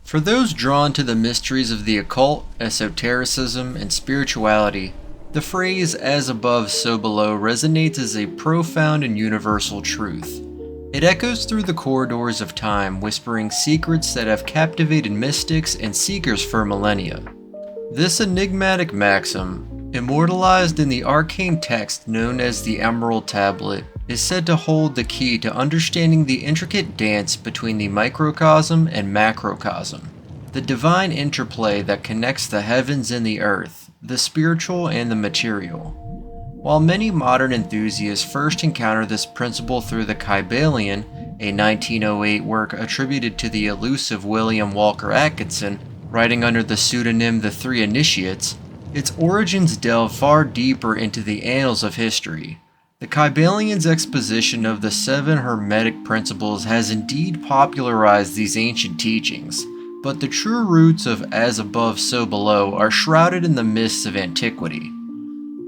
For those drawn to the mysteries of the occult, esotericism, and spirituality, the phrase "as above, so below" resonates as a profound and universal truth. It echoes through the corridors of time, whispering secrets that have captivated mystics and seekers for millennia. This enigmatic maxim, immortalized in the arcane text known as the Emerald Tablet, is said to hold the key to understanding the intricate dance between the microcosm and macrocosm, the divine interplay that connects the heavens and the earth, the spiritual and the material. While many modern enthusiasts first encounter this principle through the Kybalion, a 1908 work attributed to the elusive William Walker Atkinson, writing under the pseudonym The Three Initiates, its origins delve far deeper into the annals of history. The Kybalion's exposition of the 7 Hermetic principles has indeed popularized these ancient teachings, but the true roots of "as above, so below" are shrouded in the mists of antiquity.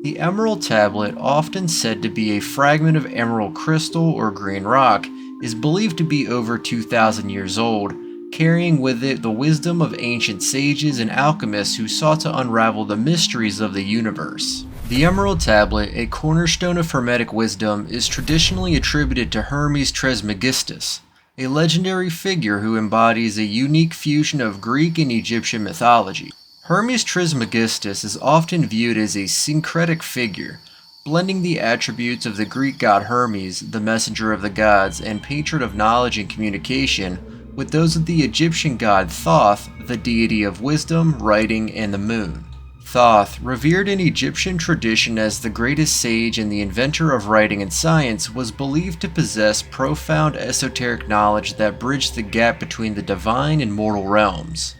The Emerald Tablet, often said to be a fragment of emerald crystal or green rock, is believed to be over 2,000 years old, carrying with it the wisdom of ancient sages and alchemists who sought to unravel the mysteries of the universe. The Emerald Tablet, a cornerstone of Hermetic wisdom, is traditionally attributed to Hermes Trismegistus, a legendary figure who embodies a unique fusion of Greek and Egyptian mythology. Hermes Trismegistus is often viewed as a syncretic figure, blending the attributes of the Greek god Hermes, the messenger of the gods and patron of knowledge and communication, with those of the Egyptian god Thoth, the deity of wisdom, writing, and the moon. Thoth, revered in Egyptian tradition as the greatest sage and the inventor of writing and science, was believed to possess profound esoteric knowledge that bridged the gap between the divine and mortal realms.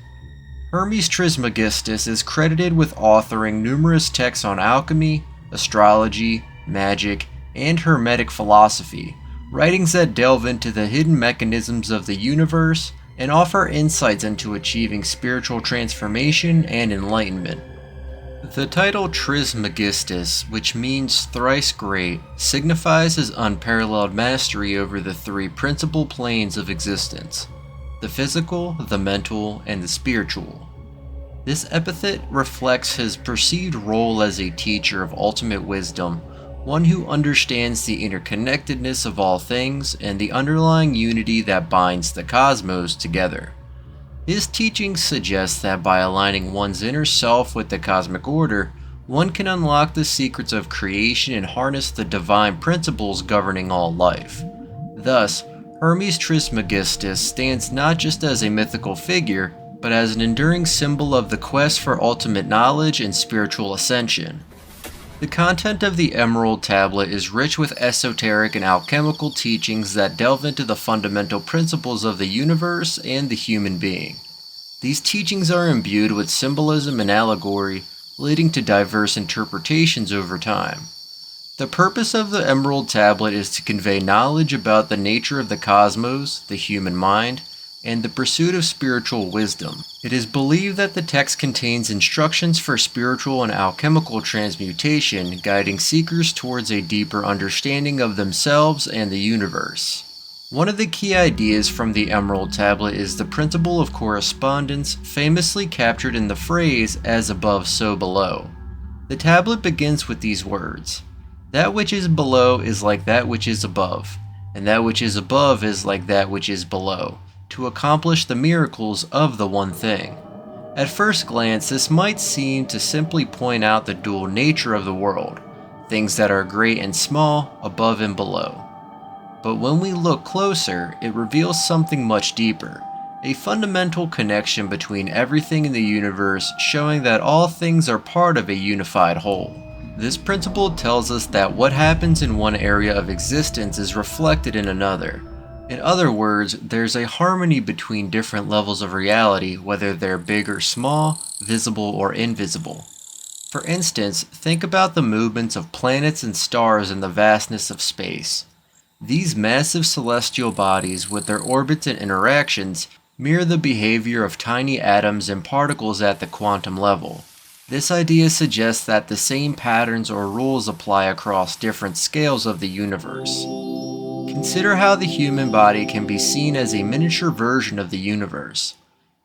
Hermes Trismegistus is credited with authoring numerous texts on alchemy, astrology, magic, and Hermetic philosophy, writings that delve into the hidden mechanisms of the universe and offer insights into achieving spiritual transformation and enlightenment. The title Trismegistus, which means thrice great, signifies his unparalleled mastery over the 3 principal planes of existence: the physical, the mental, and the spiritual. This epithet reflects his perceived role as a teacher of ultimate wisdom, one who understands the interconnectedness of all things and the underlying unity that binds the cosmos together. His teachings suggest that by aligning one's inner self with the cosmic order, one can unlock the secrets of creation and harness the divine principles governing all life. Thus, Hermes Trismegistus stands not just as a mythical figure, but as an enduring symbol of the quest for ultimate knowledge and spiritual ascension. The content of the Emerald Tablet is rich with esoteric and alchemical teachings that delve into the fundamental principles of the universe and the human being. These teachings are imbued with symbolism and allegory, leading to diverse interpretations over time. The purpose of the Emerald Tablet is to convey knowledge about the nature of the cosmos, the human mind, and the pursuit of spiritual wisdom. It is believed that the text contains instructions for spiritual and alchemical transmutation, guiding seekers towards a deeper understanding of themselves and the universe. One of the key ideas from the Emerald Tablet is the principle of correspondence, famously captured in the phrase "as above, so below." The tablet begins with these words: "That which is below is like that which is above, and that which is above is like that which is below, to accomplish the miracles of the one thing." At first glance, this might seem to simply point out the dual nature of the world, things that are great and small, above and below. But when we look closer, it reveals something much deeper, a fundamental connection between everything in the universe, showing that all things are part of a unified whole. This principle tells us that what happens in one area of existence is reflected in another. In other words, there's a harmony between different levels of reality, whether they're big or small, visible or invisible. For instance, think about the movements of planets and stars in the vastness of space. These massive celestial bodies, with their orbits and interactions, mirror the behavior of tiny atoms and particles at the quantum level. This idea suggests that the same patterns or rules apply across different scales of the universe. Consider how the human body can be seen as a miniature version of the universe.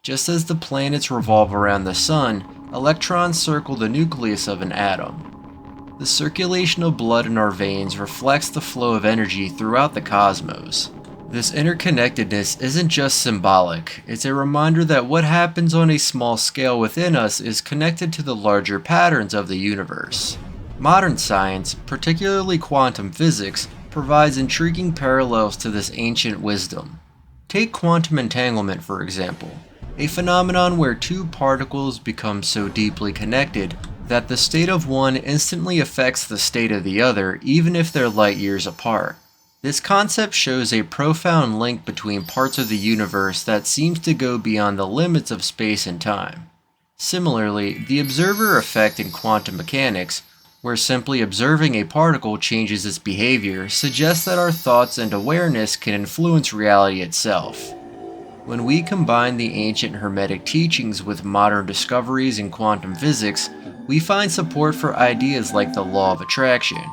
Just as the planets revolve around the sun, electrons circle the nucleus of an atom. The circulation of blood in our veins reflects the flow of energy throughout the cosmos. This interconnectedness isn't just symbolic, it's a reminder that what happens on a small scale within us is connected to the larger patterns of the universe. Modern science, particularly quantum physics, provides intriguing parallels to this ancient wisdom. Take quantum entanglement, for example, a phenomenon where two particles become so deeply connected that the state of one instantly affects the state of the other, even if they're light years apart. This concept shows a profound link between parts of the universe that seems to go beyond the limits of space and time. Similarly, the observer effect in quantum mechanics, where simply observing a particle changes its behavior, suggests that our thoughts and awareness can influence reality itself. When we combine the ancient Hermetic teachings with modern discoveries in quantum physics, we find support for ideas like the law of attraction.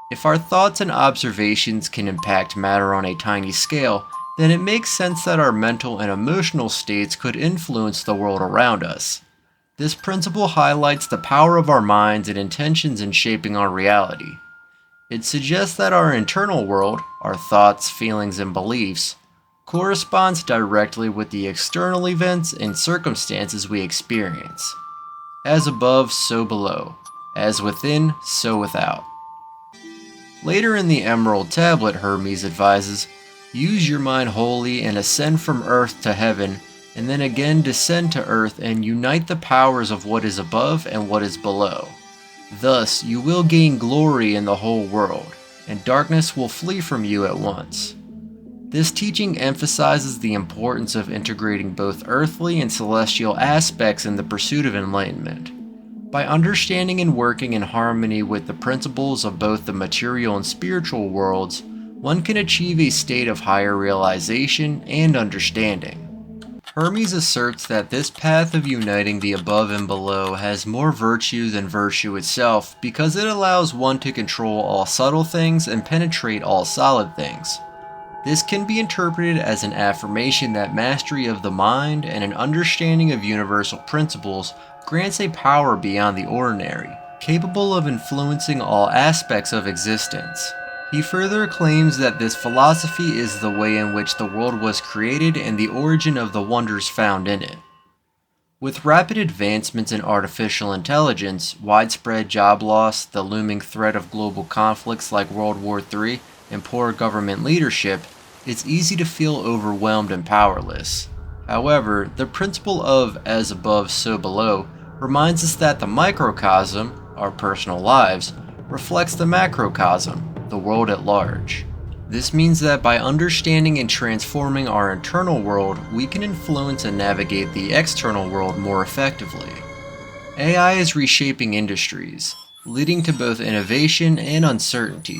If our thoughts and observations can impact matter on a tiny scale, then it makes sense that our mental and emotional states could influence the world around us. This principle highlights the power of our minds and intentions in shaping our reality. It suggests that our internal world, our thoughts, feelings, and beliefs, corresponds directly with the external events and circumstances we experience. As above, so below. As within, so without. Later in the Emerald Tablet, Hermes advises, use your mind wholly and ascend from earth to heaven, and then again descend to earth and unite the powers of what is above and what is below. Thus you will gain glory in the whole world, and darkness will flee from you at once. This teaching emphasizes the importance of integrating both earthly and celestial aspects in the pursuit of enlightenment. By understanding and working in harmony with the principles of both the material and spiritual worlds, one can achieve a state of higher realization and understanding. Hermes asserts that this path of uniting the above and below has more virtue than virtue itself because it allows one to control all subtle things and penetrate all solid things. This can be interpreted as an affirmation that mastery of the mind and an understanding of universal principles grants a power beyond the ordinary, capable of influencing all aspects of existence. He further claims that this philosophy is the way in which the world was created and the origin of the wonders found in it. With rapid advancements in artificial intelligence, widespread job loss, the looming threat of global conflicts like World War III, and poor government leadership, it's easy to feel overwhelmed and powerless. However, the principle of as above, so below reminds us that the microcosm, our personal lives, reflects the macrocosm, the world at large. This means that by understanding and transforming our internal world, we can influence and navigate the external world more effectively. AI is reshaping industries, leading to both innovation and uncertainty.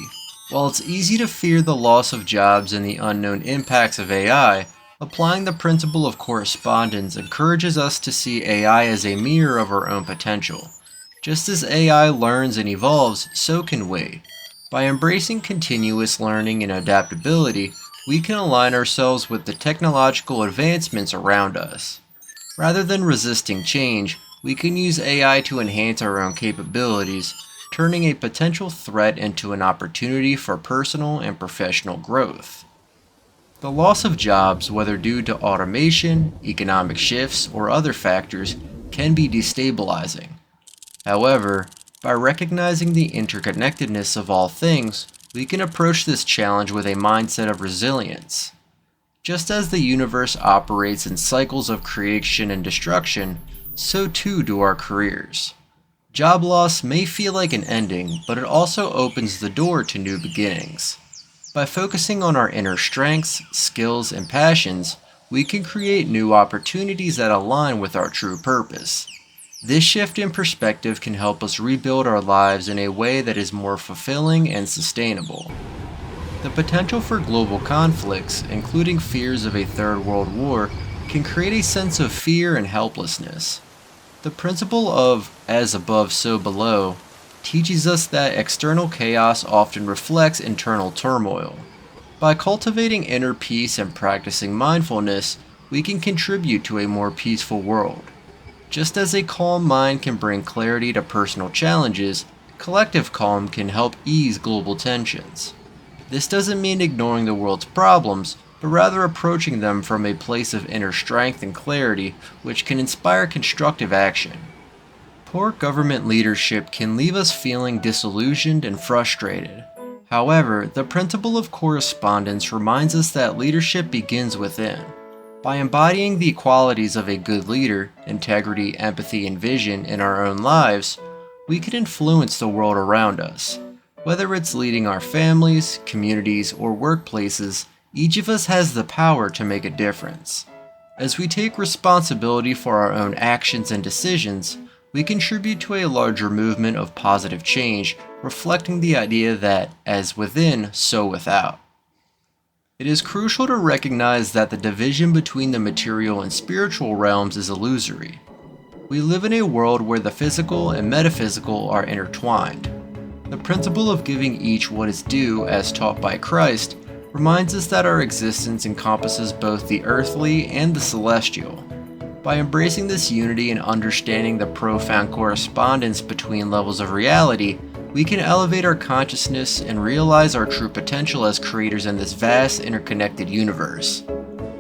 While it's easy to fear the loss of jobs and the unknown impacts of AI, applying the principle of correspondence encourages us to see AI as a mirror of our own potential. Just as AI learns and evolves, so can we. By embracing continuous learning and adaptability, we can align ourselves with the technological advancements around us. Rather than resisting change, we can use AI to enhance our own capabilities, turning a potential threat into an opportunity for personal and professional growth. The loss of jobs, whether due to automation, economic shifts, or other factors, can be destabilizing. However, by recognizing the interconnectedness of all things, we can approach this challenge with a mindset of resilience. Just as the universe operates in cycles of creation and destruction, so too do our careers. Job loss may feel like an ending, but it also opens the door to new beginnings. By focusing on our inner strengths, skills, and passions, we can create new opportunities that align with our true purpose. This shift in perspective can help us rebuild our lives in a way that is more fulfilling and sustainable. The potential for global conflicts, including fears of a third world war, can create a sense of fear and helplessness. The principle of as above, so below teaches us that external chaos often reflects internal turmoil. By cultivating inner peace and practicing mindfulness, we can contribute to a more peaceful world. Just as a calm mind can bring clarity to personal challenges, collective calm can help ease global tensions. This doesn't mean ignoring the world's problems, but rather approaching them from a place of inner strength and clarity, which can inspire constructive action. Poor government leadership can leave us feeling disillusioned and frustrated. However, the principle of correspondence reminds us that leadership begins within. By embodying the qualities of a good leader, integrity, empathy, and vision in our own lives, we can influence the world around us. Whether it's leading our families, communities, or workplaces, each of us has the power to make a difference. As we take responsibility for our own actions and decisions, we contribute to a larger movement of positive change, reflecting the idea that, as within, so without. It is crucial to recognize that the division between the material and spiritual realms is illusory. We live in a world where the physical and metaphysical are intertwined. The principle of giving each what is due, as taught by Christ, reminds us that our existence encompasses both the earthly and the celestial. By embracing this unity and understanding the profound correspondence between levels of reality, we can elevate our consciousness and realize our true potential as creators in this vast, interconnected universe.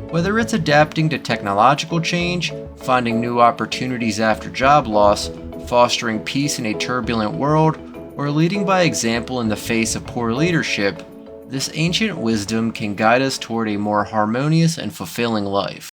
Whether it's adapting to technological change, finding new opportunities after job loss, fostering peace in a turbulent world, or leading by example in the face of poor leadership, this ancient wisdom can guide us toward a more harmonious and fulfilling life.